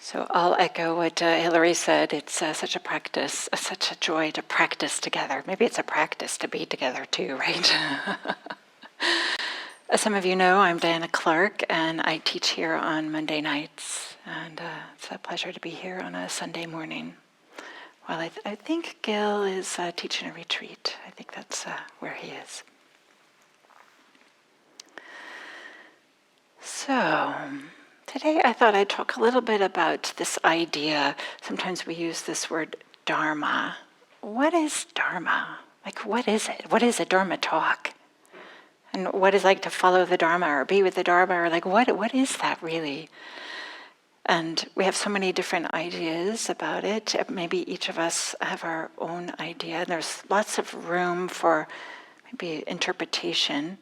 So I'll echo what Hillary said. It's such a practice, such a joy to practice together. Maybe it's a practice to be together too, right? As some of you know, I'm Diana Clark, and I teach here on Monday nights. And it's a pleasure to be here on a Sunday morning. Well, I think Gil is teaching a retreat. I think that's where he is. So, today I thought I'd talk a little bit about this idea. Sometimes we use this word Dharma. What is Dharma? Like, what is it? What is a Dharma talk? And what is it like to follow the Dharma or be with the Dharma? Or like, what is that really? And we have so many different ideas about it. Maybe each of us have our own idea. There's lots of room for maybe interpretation.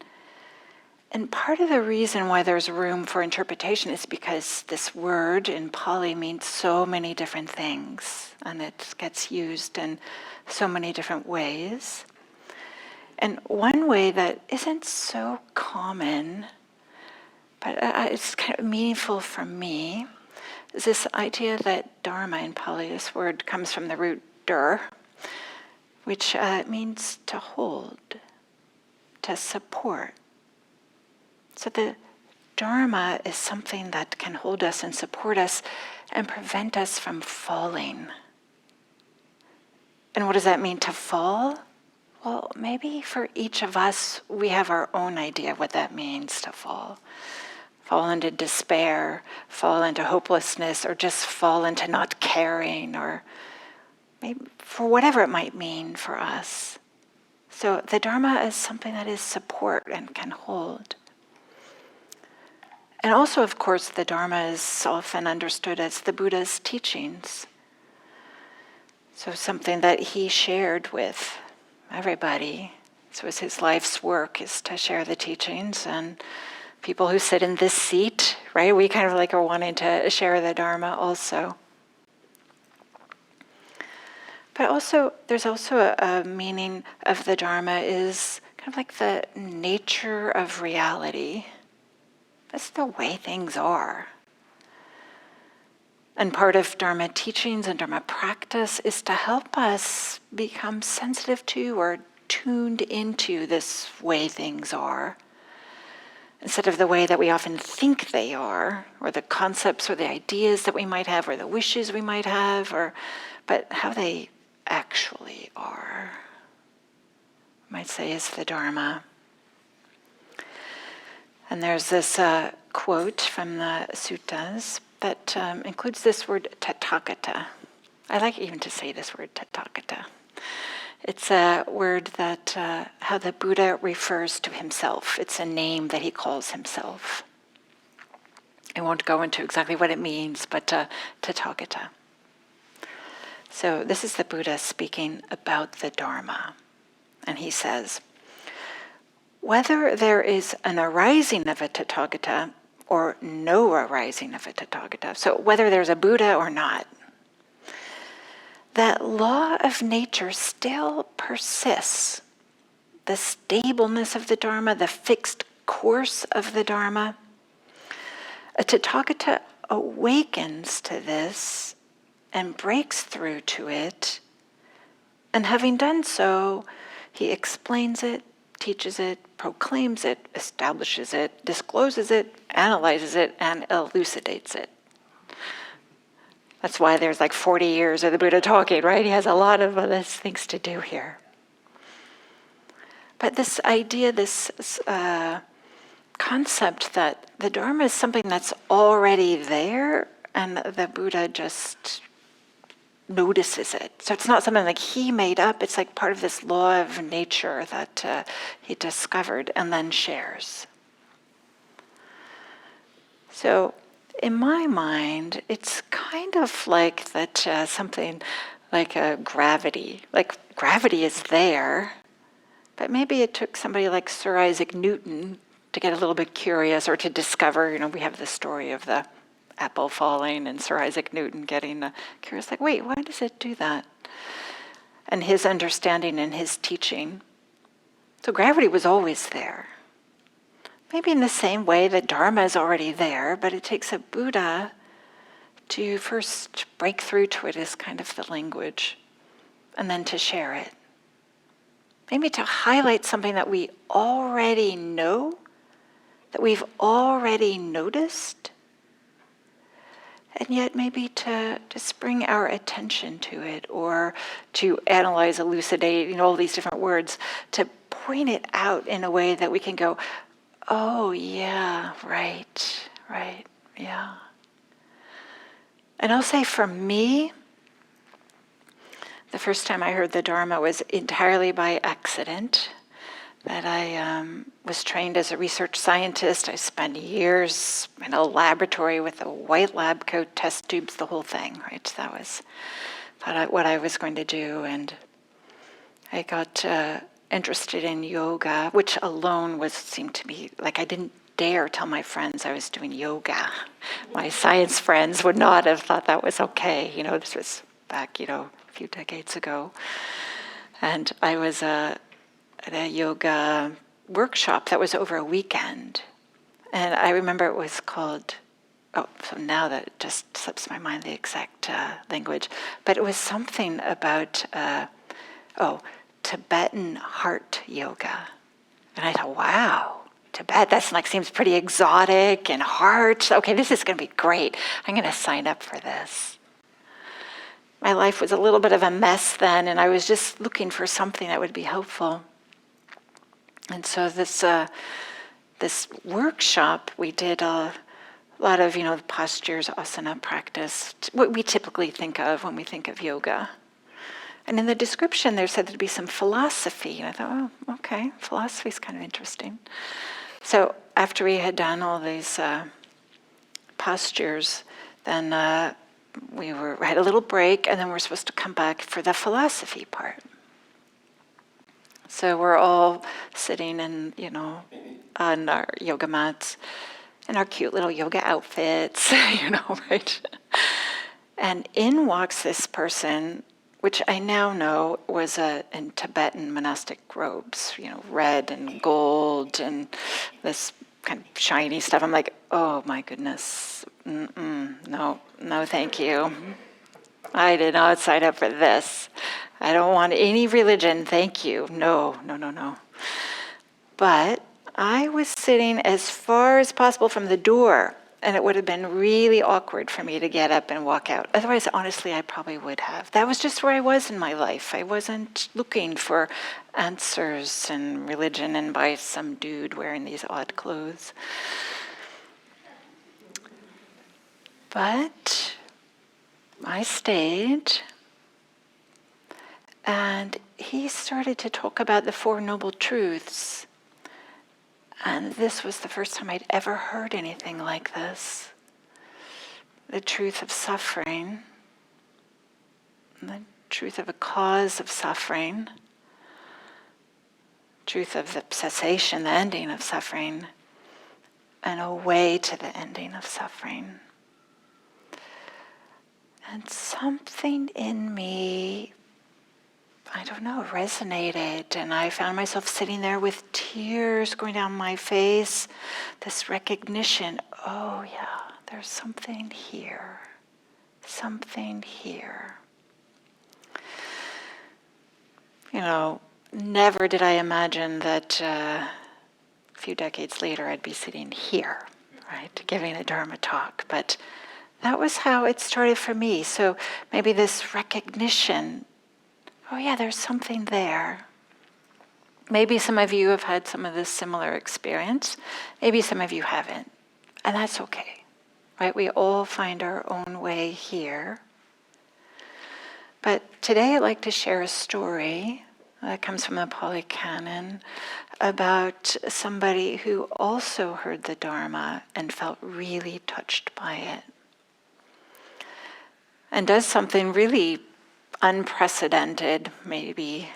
And part of the reason why there's room for interpretation is because this word in Pali means so many different things, and it gets used in so many different ways. And one way that isn't so common, but it's kind of meaningful for me, is this idea that Dharma in Pali, this word comes from the root dur, which means to hold, to support. So the Dharma is something that can hold us and support us and prevent us from falling. And what does that mean, to fall? Well, maybe for each of us, we have our own idea of what that means, to fall. Fall into despair, fall into hopelessness, or just fall into not caring, or maybe for whatever it might mean for us. So the Dharma is something that is support and can hold. And also, of course, the Dharma is often understood as the Buddha's teachings. So something that he shared with everybody. So it's his life's work is to share the teachings. And people who sit in this seat, right, we kind of like are wanting to share the Dharma also. But also, there's also a meaning of the Dharma is kind of like the nature of reality. That's the way things are. And part of Dharma teachings and Dharma practice is to help us become sensitive to or tuned into this way things are, instead of the way that we often think they are, or the concepts or the ideas that we might have, or the wishes we might have, but how they actually are. You might say is the Dharma. And there's this quote from the suttas that includes this word tathagata. I like even to say this word tathagata. It's a word that how the Buddha refers to himself. It's a name that he calls himself. I won't go into exactly what it means, but tathagata. So this is the Buddha speaking about the Dharma. And he says, whether there is an arising of a tathagata or no arising of a tathagata, so whether there's a Buddha or not, that law of nature still persists. The stableness of the Dharma, the fixed course of the Dharma. A tathagata awakens to this and breaks through to it, and having done so, he explains it, teaches it, proclaims it, establishes it, discloses it, analyzes it, and elucidates it. That's why there's like 40 years of the Buddha talking, right? He has a lot of other things to do here. But this idea, this concept that the Dharma is something that's already there, and the Buddha just notices it. So it's not something like he made up, it's like part of this law of nature that he discovered and then shares. So in my mind, it's kind of like that something like gravity. Like gravity is there, but maybe it took somebody like Sir Isaac Newton to get a little bit curious or to discover, we have the story of the apple falling and Sir Isaac Newton getting curious, like, wait, why does it do that? And his understanding and his teaching. So gravity was always there. Maybe in the same way that Dharma is already there, but it takes a Buddha to first break through to it as kind of the language, and then to share it. Maybe to highlight something that we already know, that we've already noticed, and yet maybe to just bring our attention to it, or to analyze, elucidate, all these different words, to point it out in a way that we can go, oh yeah, right, yeah. And I'll say for me, the first time I heard the Dharma was entirely by accident. That I was trained as a research scientist. I spent years in a laboratory with a white lab coat, test tubes, the whole thing, right? That was what I was going to do. And I got interested in yoga, which alone seemed to me like I didn't dare tell my friends I was doing yoga. My science friends would not have thought that was okay. This was back, a few decades ago. And I was at a yoga workshop that was over a weekend. And I remember it was called, so now that just slips my mind the exact language, but it was something about, Tibetan heart yoga. And I thought, wow, Tibet, seems pretty exotic, and heart. Okay, this is going to be great. I'm going to sign up for this. My life was a little bit of a mess then, and I was just looking for something that would be helpful. And so this workshop, we did a lot of, the postures, asana practice, what we typically think of when we think of yoga. And in the description, there said there'd be some philosophy. And I thought, oh, okay, philosophy's kind of interesting. So after we had done all these postures, then we had a little break, and then we're supposed to come back for the philosophy part. So we're all sitting in, on our yoga mats in our cute little yoga outfits, right? And in walks this person, which I now know was in Tibetan monastic robes, red and gold and this kind of shiny stuff. I'm like, oh my goodness, no, thank you. I did not sign up for this. I don't want any religion, thank you. No. But I was sitting as far as possible from the door, and it would have been really awkward for me to get up and walk out. Otherwise, honestly, I probably would have. That was just where I was in my life. I wasn't looking for answers and religion and by some dude wearing these odd clothes. But I stayed, and he started to talk about the Four Noble Truths. And this was the first time I'd ever heard anything like this. The truth of suffering, the truth of a cause of suffering, truth of the cessation, the ending of suffering, and a way to the ending of suffering. And something in me, I don't know, resonated, and I found myself sitting there with tears going down my face, this recognition, oh yeah, there's something here. Never did I imagine that a few decades later I'd be sitting here, right, giving a Dharma talk, but that was how it started for me. So maybe this recognition, oh yeah, there's something there. Maybe some of you have had some of this similar experience. Maybe some of you haven't. And that's okay, right? We all find our own way here. But today I'd like to share a story that comes from the Pali Canon about somebody who also heard the Dharma and felt really touched by it. And does something really unprecedented, maybe,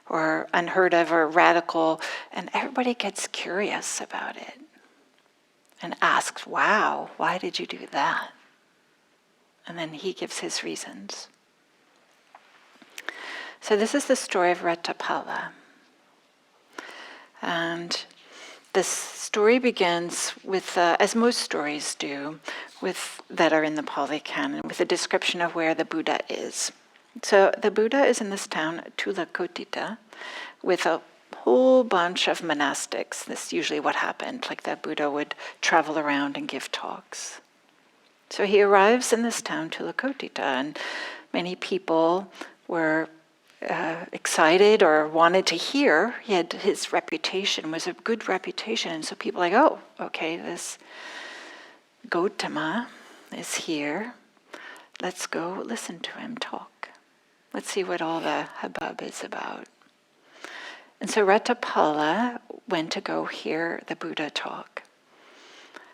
or unheard of, or radical, and everybody gets curious about it and asks, wow, why did you do that? And then he gives his reasons. So this is the story of Ratapala. And This story begins with, as most stories do, with that are in the Pali Canon, with a description of where the Buddha is. So the Buddha is in this town, Tulakotita, with a whole bunch of monastics. This is usually what happened, like the Buddha would travel around and give talks. So he arrives in this town, Tulakotita, and many people were excited or wanted to hear. His reputation was a good reputation, and so people were like, oh, okay, this Gautama is here. Let's go listen to him talk. Let's see what all the hubbub is about. And so Ratapala went to go hear the Buddha talk.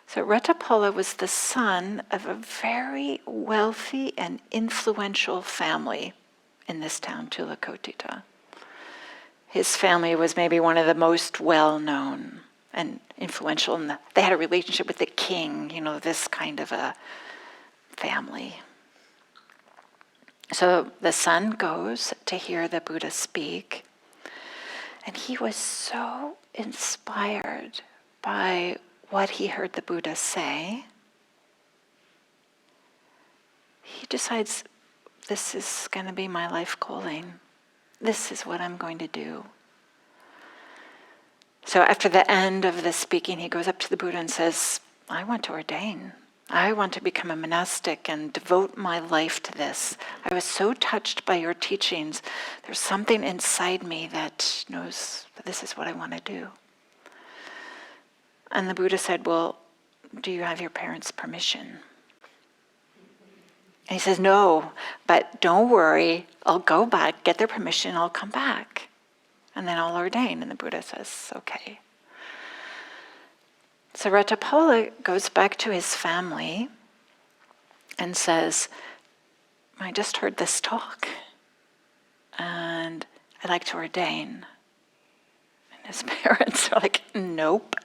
So Ratapala was the son of a very wealthy and influential family in this town, Tulakotita. His family was maybe one of the most well-known and influential, and they had a relationship with the king, this kind of a family. So the son goes to hear the Buddha speak, and he was so inspired by what he heard the Buddha say. He decides, this is going to be my life calling. This is what I'm going to do. So after the end of the speaking, he goes up to the Buddha and says, I want to ordain. I want to become a monastic and devote my life to this. I was so touched by your teachings. There's something inside me that knows that this is what I want to do. And the Buddha said, well, do you have your parents' permission? And he says, no, but don't worry. I'll go back, get their permission, I'll come back. And then I'll ordain. And the Buddha says, okay. So Ratapala goes back to his family and says, I just heard this talk, and I'd like to ordain. And his parents are like, nope,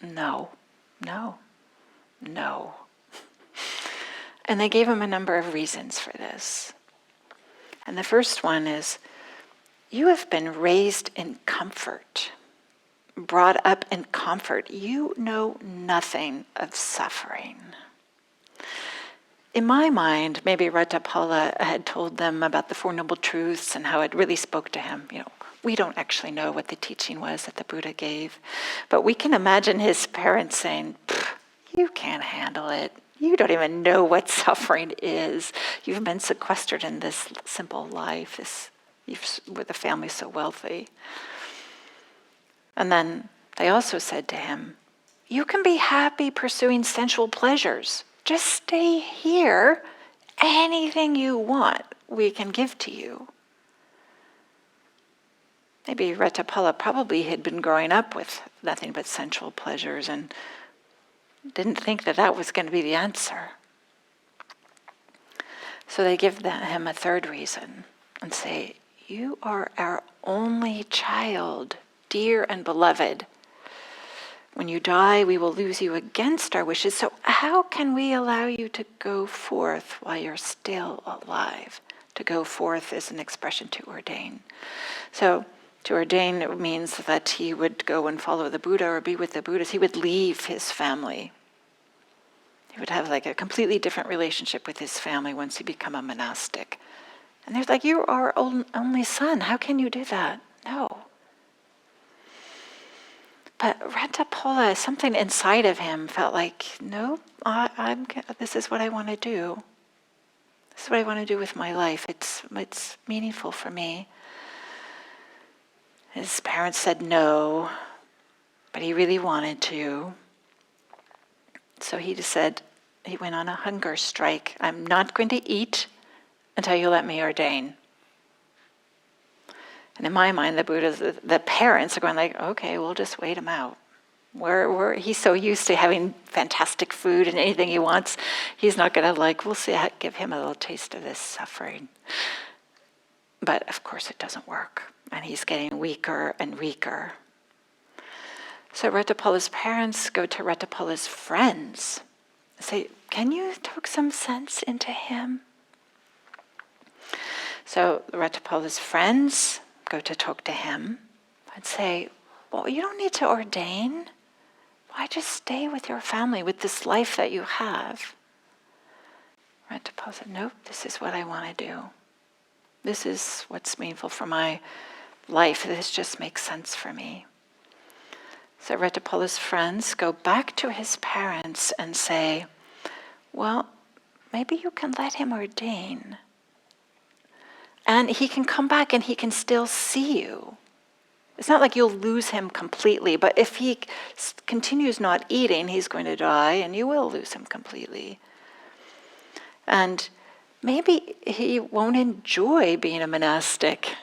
no. And they gave him a number of reasons for this. And the first one is, you have been raised in comfort, brought up in comfort. You know nothing of suffering. In my mind, maybe Ratapala had told them about the Four Noble Truths and how it really spoke to him. We don't actually know what the teaching was that the Buddha gave, but we can imagine his parents saying, you can't handle it. You don't even know what suffering is. You've been sequestered in this simple life, with a family so wealthy. And then they also said to him, you can be happy pursuing sensual pleasures. Just stay here. Anything you want, we can give to you. Maybe Ratapala probably had been growing up with nothing but sensual pleasures and didn't think that was going to be the answer. So they give him a third reason and say, you are our only child, dear and beloved. When you die, we will lose you against our wishes. So how can we allow you to go forth while you're still alive? To go forth is an expression to ordain. So to ordain means that he would go and follow the Buddha or be with the Buddhas. He would leave his family. He would have like a completely different relationship with his family once he become a monastic. And they're like, you're our only son. How can you do that? No. But Ratapala, something inside of him felt like, no, this is what I want to do. This is what I want to do with my life. It's meaningful for me. His parents said no, but he really wanted to. So he just said, he went on a hunger strike. I'm not going to eat until you let me ordain. And in my mind, the parents are going like, okay, we'll just wait him out. He's so used to having fantastic food and anything he wants, he's not going to we'll see, give him a little taste of this suffering. But of course it doesn't work. And he's getting weaker and weaker. So Ratapala's parents go to Ratapala's friends and say, can you talk some sense into him? So Ratapala's friends go to talk to him and say, well, you don't need to ordain. Why just stay with your family, with this life that you have? Ratapala said, nope, this is what I want to do. This is what's meaningful for my life. This just makes sense for me. So Ratapala's friends go back to his parents and say, well, maybe you can let him ordain. And he can come back and he can still see you. It's not like you'll lose him completely, but if he continues not eating, he's going to die and you will lose him completely. And maybe he won't enjoy being a monastic.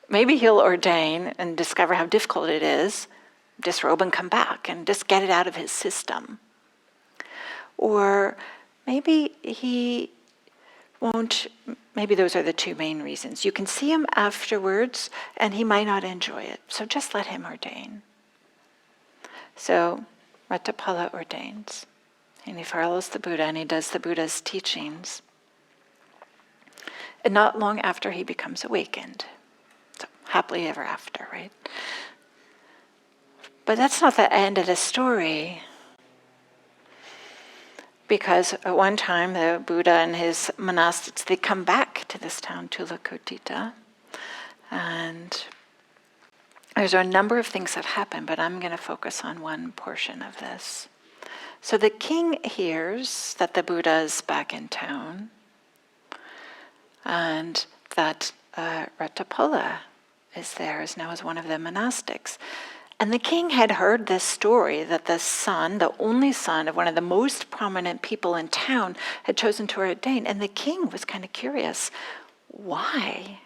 Maybe he'll ordain and discover how difficult it is, disrobe and come back and just get it out of his system. Or maybe he won't, maybe those are the two main reasons. You can see him afterwards and he might not enjoy it, so just let him ordain. So Ratapala ordains, and he follows the Buddha and he does the Buddha's teachings. And not long after he becomes awakened. So happily ever after, right? But that's not the end of the story. Because at one time the Buddha and his monastics, they come back to this town, Tulakotita. And there's a number of things that happen, but I'm going to focus on one portion of this. So the king hears that the Buddha is back in town and that Ratapala is there, is now as one of the monastics. And the king had heard this story that the son, the only son of one of the most prominent people in town, had chosen to ordain. And the king was kind of curious. Why?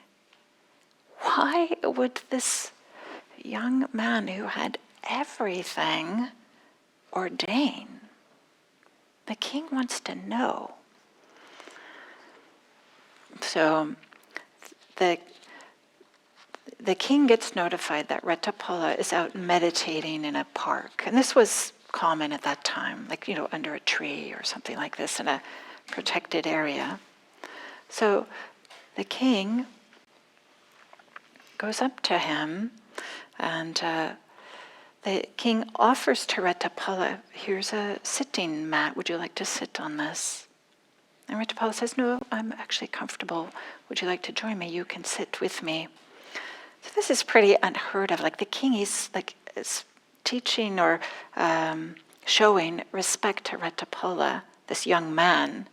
Why would this young man who had everything ordain? The king wants to know. So the king gets notified that Ratapala is out meditating in a park. And this was common at that time, like, under a tree or something like this in a protected area. So the king goes up to him and the king offers to Ratapala, here's a sitting mat. Would you like to sit on this? And Ratapala says, no, I'm actually comfortable. Would you like to join me? You can sit with me. So this is pretty unheard of. Like the king is teaching or showing respect to Ratapala, this young man.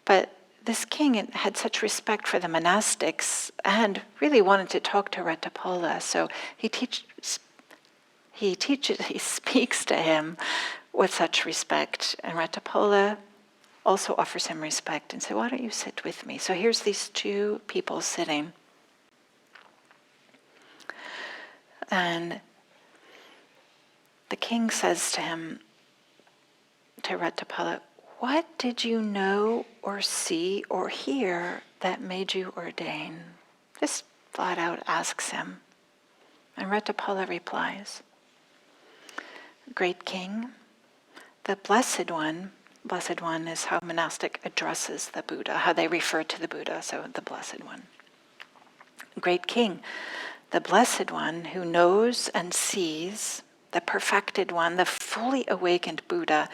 But this king had such respect for the monastics and really wanted to talk to Ratapala. So he speaks to him with such respect. And Ratapala also offers him respect and says, why don't you sit with me? So here's these two people sitting. And the king says to him, to Ratapala, what did you know or see or hear that made you ordain? Just flat out asks him. And Ratapala replies, great king, the Blessed One is how monastic addresses the Buddha, how they refer to the Buddha, so the Blessed One. Great king, the Blessed One who knows and sees, the perfected one, the fully awakened Buddha,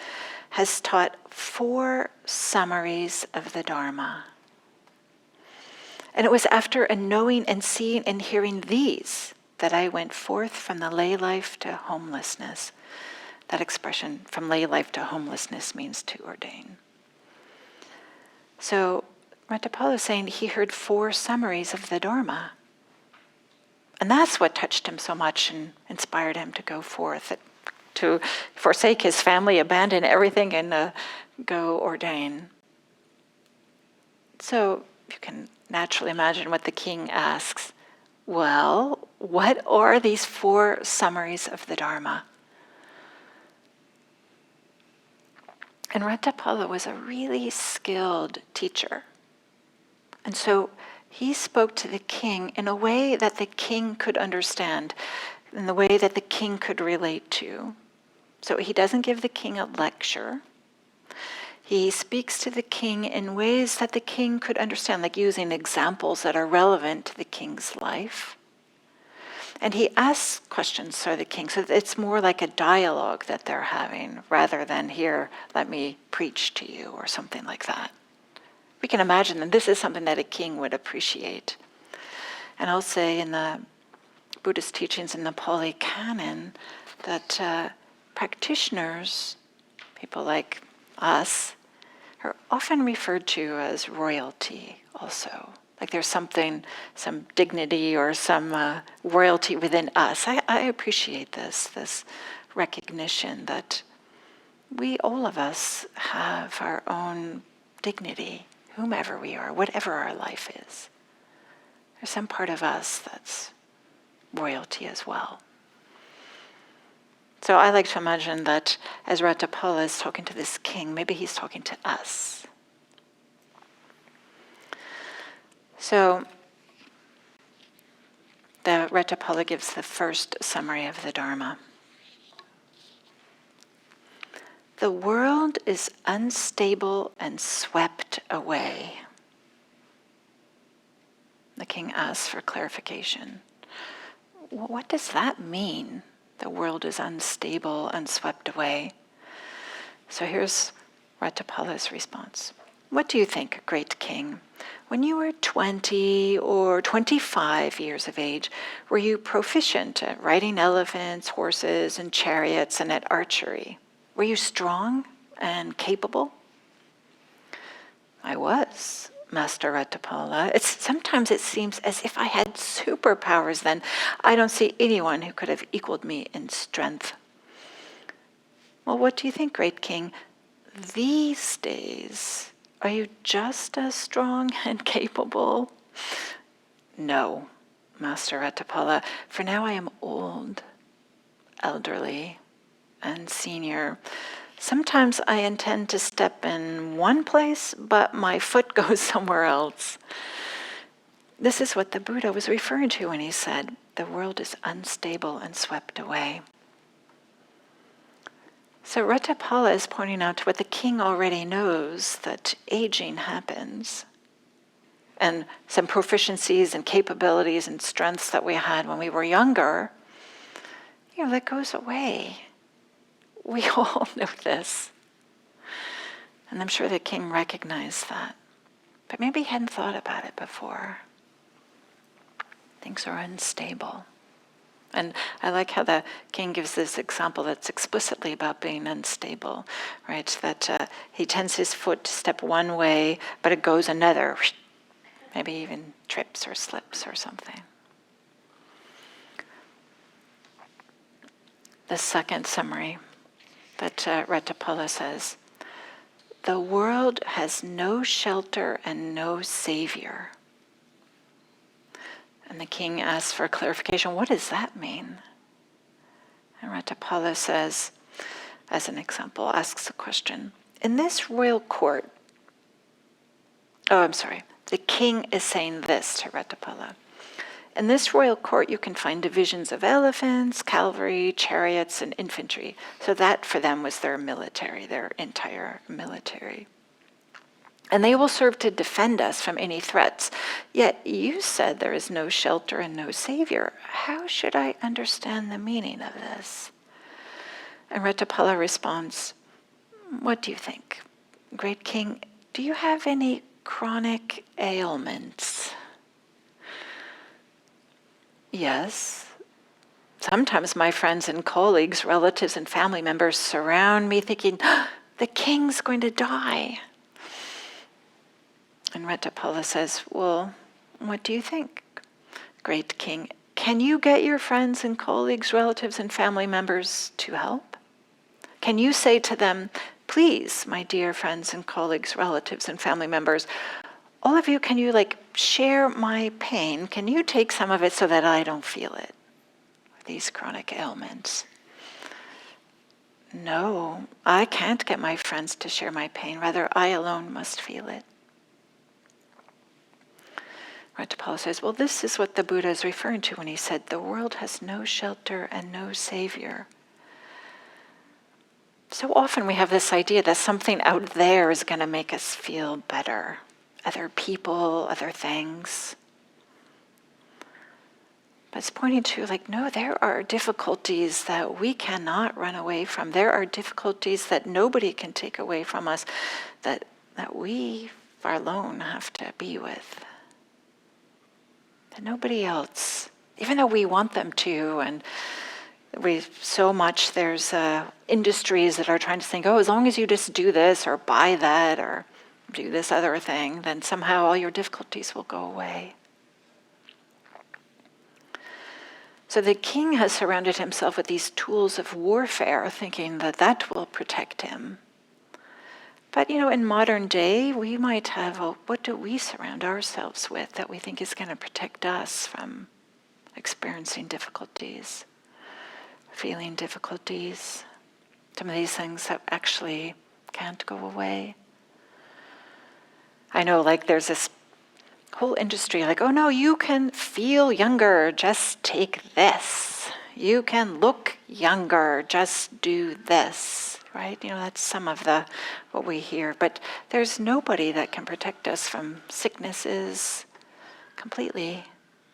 has taught 4 summaries of the Dharma. And it was after a knowing and seeing and hearing these that I went forth from the lay life to homelessness. That expression, from lay life to homelessness, means to ordain. So Ratapala is saying he heard 4 summaries of the Dharma. And that's what touched him so much and inspired him to go forth, to forsake his family, abandon everything, and go ordain. So you can naturally imagine what the king asks. Well, what are these 4 summaries of the Dharma? And Ratapala was a really skilled teacher. And so he spoke to the king in a way that the king could understand, in the way that the king could relate to. So he doesn't give the king a lecture. He speaks to the king in ways that the king could understand, like using examples that are relevant to the king's life. And he asks questions to the king, so it's more like a dialogue that they're having rather than, here, let me preach to you or something like that. We can imagine that this is something that a king would appreciate. And I'll say in the Buddhist teachings in the Pali Canon that practitioners, people like us, are often referred to as royalty also. Like there's something, some dignity or some royalty within us. I appreciate this recognition that we, all of us, have our own dignity, whomever we are, whatever our life is. There's some part of us that's royalty as well. So I like to imagine that as Ratapala is talking to this king, maybe he's talking to us. So the Ratapala gives the first summary of the Dharma. The world is unstable and swept away. The king asks for clarification. What does that mean? The world is unstable and swept away. So here's Ratapala's response. What do you think, great king? When you were 20 or 25 years of age, were you proficient at riding elephants, horses, and chariots, and at archery? Were you strong and capable? I was, Master Ratapala. Sometimes it seems as if I had superpowers then. I don't see anyone who could have equaled me in strength. Well, what do you think, great king? These days, are you just as strong and capable? No, Master Ratapala, for now I am old, elderly, and senior. Sometimes I intend to step in one place, but my foot goes somewhere else. This is what the Buddha was referring to when he said, the world is unstable and swept away. So Ratapala is pointing out what the king already knows, that aging happens. And some proficiencies and capabilities and strengths that we had when we were younger, that goes away. We all know this. And I'm sure the king recognized that. But maybe he hadn't thought about it before. Things are unstable. And I like how the king gives this example that's explicitly about being unstable, right? That he tends his foot to step one way, but it goes another. Maybe even trips or slips or something. The second summary that Ratapala says, the world has no shelter and no savior. And the king asks for clarification. What does that mean? And Ratapala says, as an example, asks a question. In this royal court, the king is saying this to Ratapala. In this royal court, you can find divisions of elephants, cavalry, chariots, and infantry. So that for them was their military, their entire military. And they will serve to defend us from any threats. Yet you said there is no shelter and no savior. How should I understand the meaning of this? And Ratapala responds, what do you think? Great king, do you have any chronic ailments? Yes. Sometimes my friends and colleagues, relatives and family members surround me thinking, the king's going to die. And Ratapala says, well, what do you think, great king? Can you get your friends and colleagues, relatives and family members to help? Can you say to them, please, my dear friends and colleagues, relatives and family members, all of you, can you share my pain? Can you take some of it so that I don't feel it? These chronic ailments. No, I can't get my friends to share my pain. Rather, I alone must feel it. Ratapala says, well, this is what the Buddha is referring to when he said, the world has no shelter and no savior. So often we have this idea that something out there is going to make us feel better. Other people, other things. But it's pointing to, like, no, there are difficulties that we cannot run away from. There are difficulties that nobody can take away from us, that we alone have to be with. That nobody else, even though we want them to, and there's industries that are trying to think, oh, as long as you just do this or buy that or do this other thing, then somehow all your difficulties will go away. So the king has surrounded himself with these tools of warfare, thinking that that will protect him. But, in modern day, we might have, what do we surround ourselves with that we think is going to protect us from experiencing difficulties, feeling difficulties, some of these things that actually can't go away? I know, like, there's this whole industry, like, oh no, you can feel younger, just take this. You can look younger, just do this, right? That's some of what we hear. But there's nobody that can protect us from sicknesses completely,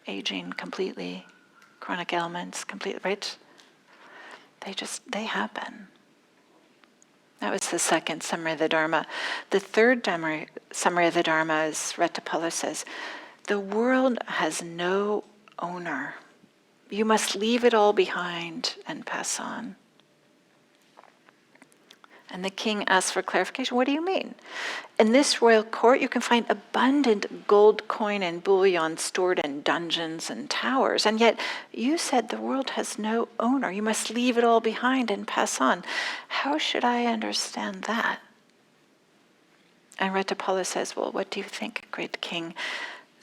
aging completely, chronic ailments completely, right? They happen. That was the second summary of the Dharma. The third summary of the Dharma is, Retapala says, the world has no owner. You must leave it all behind and pass on. And the king asks for clarification. What do you mean? In this royal court, you can find abundant gold coin and bullion stored in dungeons and towers. And yet you said the world has no owner. You must leave it all behind and pass on. How should I understand that? And Retapala says, well, what do you think, great king?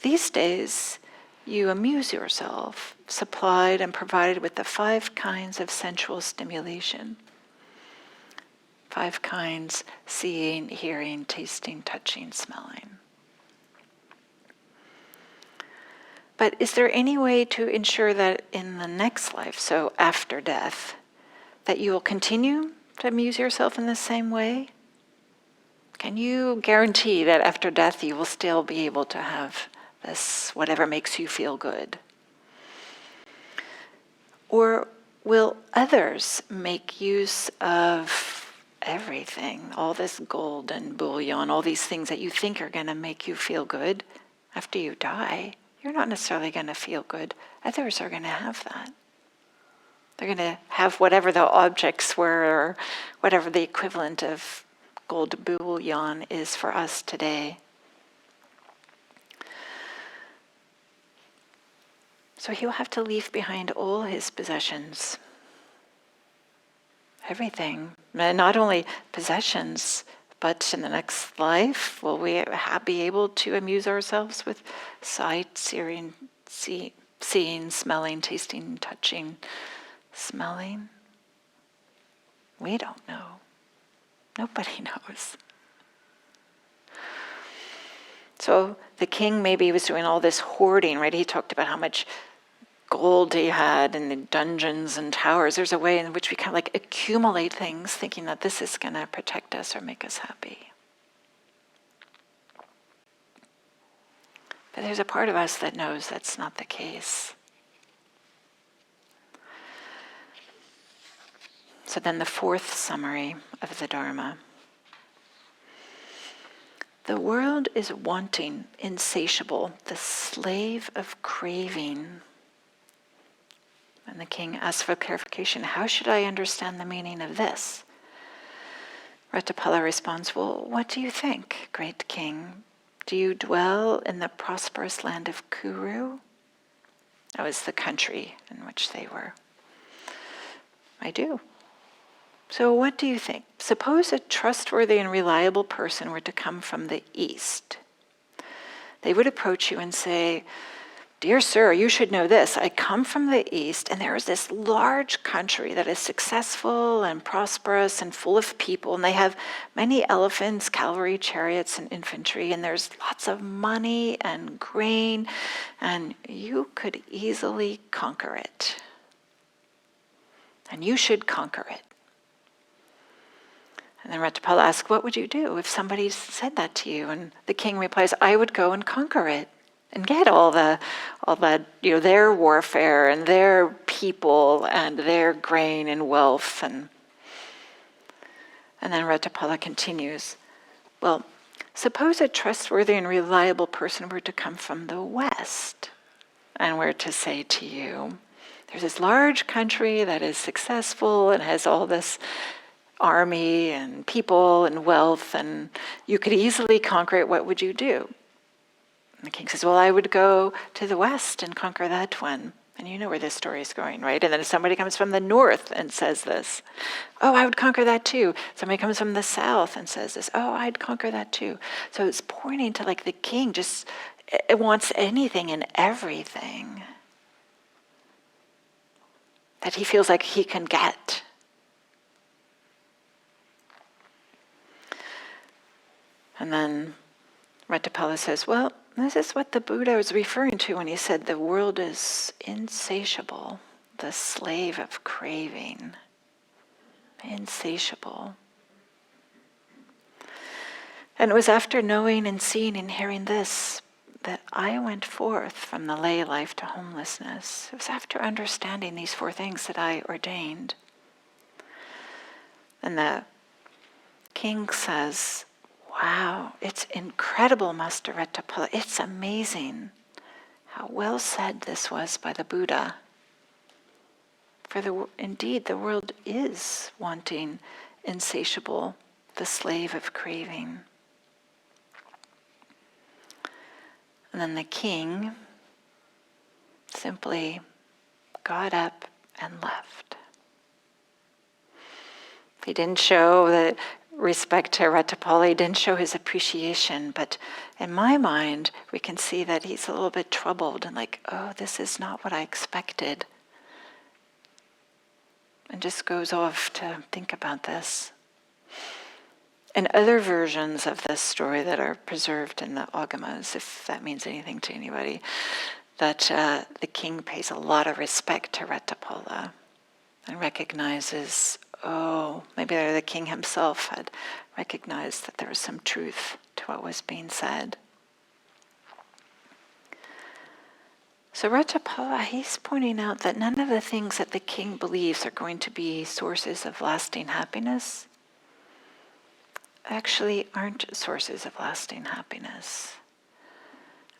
These days, you amuse yourself, supplied and provided with the 5 kinds of sensual stimulation. 5 kinds: seeing, hearing, tasting, touching, smelling. But is there any way to ensure that in the next life, so after death, that you will continue to amuse yourself in the same way? Can you guarantee that after death you will still be able to have this, whatever makes you feel good? Or will others make use of everything, all this gold and bullion, all these things that you think are going to make you feel good? After you die, you're not necessarily going to feel good. Others are going to have that. They're going to have whatever the objects were, or whatever the equivalent of gold bullion is for us today. So he will have to leave behind all his possessions. Everything. And not only possessions, but in the next life, will we be able to amuse ourselves with sight, seeing, smelling, tasting, touching, smelling? We don't know. Nobody knows. So the king maybe was doing all this hoarding, right? He talked about how much gold he had in the dungeons and towers. There's a way in which we kind of like accumulate things, thinking that this is going to protect us or make us happy. But there's a part of us that knows that's not the case. So then the 4th summary of the Dharma. The world is wanting, insatiable, the slave of craving. And the king asks for clarification. How should I understand the meaning of this? Retapala responds, well, what do you think, great king? Do you dwell in the prosperous land of Kuru? That was the country in which they were. I do. So what do you think? Suppose a trustworthy and reliable person were to come from the east. They would approach you and say, dear sir, you should know this. I come from the east, and there is this large country that is successful and prosperous and full of people, and they have many elephants, cavalry, chariots, and infantry, and there's lots of money and grain, and you could easily conquer it. And you should conquer it. And then Retapala asks, what would you do if somebody said that to you? And the king replies, I would go and conquer it. and get all the their warfare and their people and their grain and wealth. And then Ratapala continues, well, suppose a trustworthy and reliable person were to come from the West and were to say to you, there's this large country that is successful and has all this army and people and wealth, and you could easily conquer it. What would you do? And the king says, well, I would go to the West and conquer that one. And you know where this story is going, right? And then if somebody comes from the North and says this, oh, I would conquer that too. Somebody comes from the South and says this, oh, I'd conquer that too. So it's pointing to like the king just it wants anything and everything that he feels like he can get. And then Ratapala says, well, this is what the Buddha was referring to when he said the world is insatiable, the slave of craving. Insatiable. And it was after knowing and seeing and hearing this that I went forth from the lay life to homelessness. It was after understanding these 4 things that I ordained. And the king says, wow, it's incredible, Master Ratapala. It's amazing how well said this was by the Buddha. For indeed, the world is wanting, insatiable, the slave of craving. And then the king simply got up and left. He didn't show the respect to Ratapala, he didn't show his appreciation, but in my mind, we can see that he's a little bit troubled and like, oh, this is not what I expected. And just goes off to think about this. And other versions of this story that are preserved in the Agamas, if that means anything to anybody, that the king pays a lot of respect to Ratapala and recognizes, oh, maybe the king himself had recognized that there was some truth to what was being said. So Ratapala, he's pointing out that none of the things that the king believes are going to be sources of lasting happiness actually aren't sources of lasting happiness.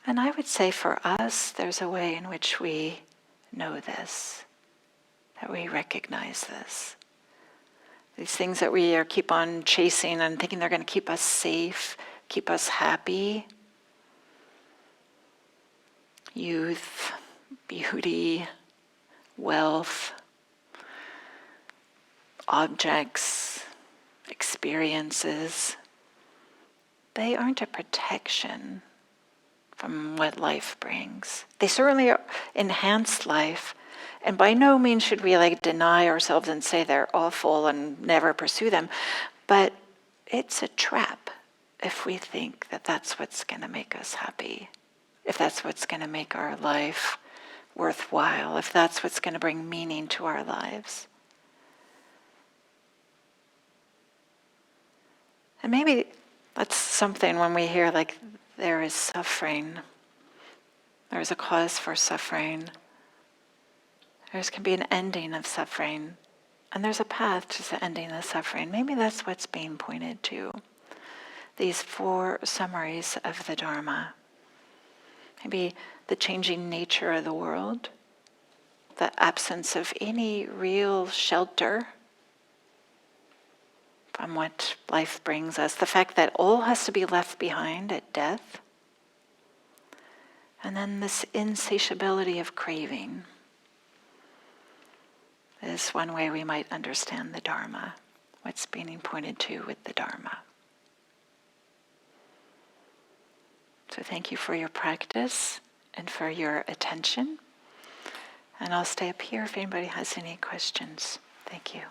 And I would say for us, there's a way in which we know this, that we recognize this. These things that we keep on chasing and thinking they're going to keep us safe, keep us happy. Youth, beauty, wealth, objects, experiences, they aren't a protection from what life brings. They certainly enhance life, and by no means should we deny ourselves and say they're awful and never pursue them, but it's a trap if we think that that's what's going to make us happy, if that's what's going to make our life worthwhile, if that's what's going to bring meaning to our lives. And maybe that's something when we hear there is suffering, there is a cause for suffering, there can be an ending of suffering, and there's a path to the ending of suffering. Maybe that's what's being pointed to. These 4 summaries of the Dharma. Maybe the changing nature of the world, the absence of any real shelter from what life brings us, the fact that all has to be left behind at death, and then this insatiability of craving is one way we might understand the Dharma, what's being pointed to with the Dharma. So thank you for your practice and for your attention. And I'll stay up here if anybody has any questions. Thank you.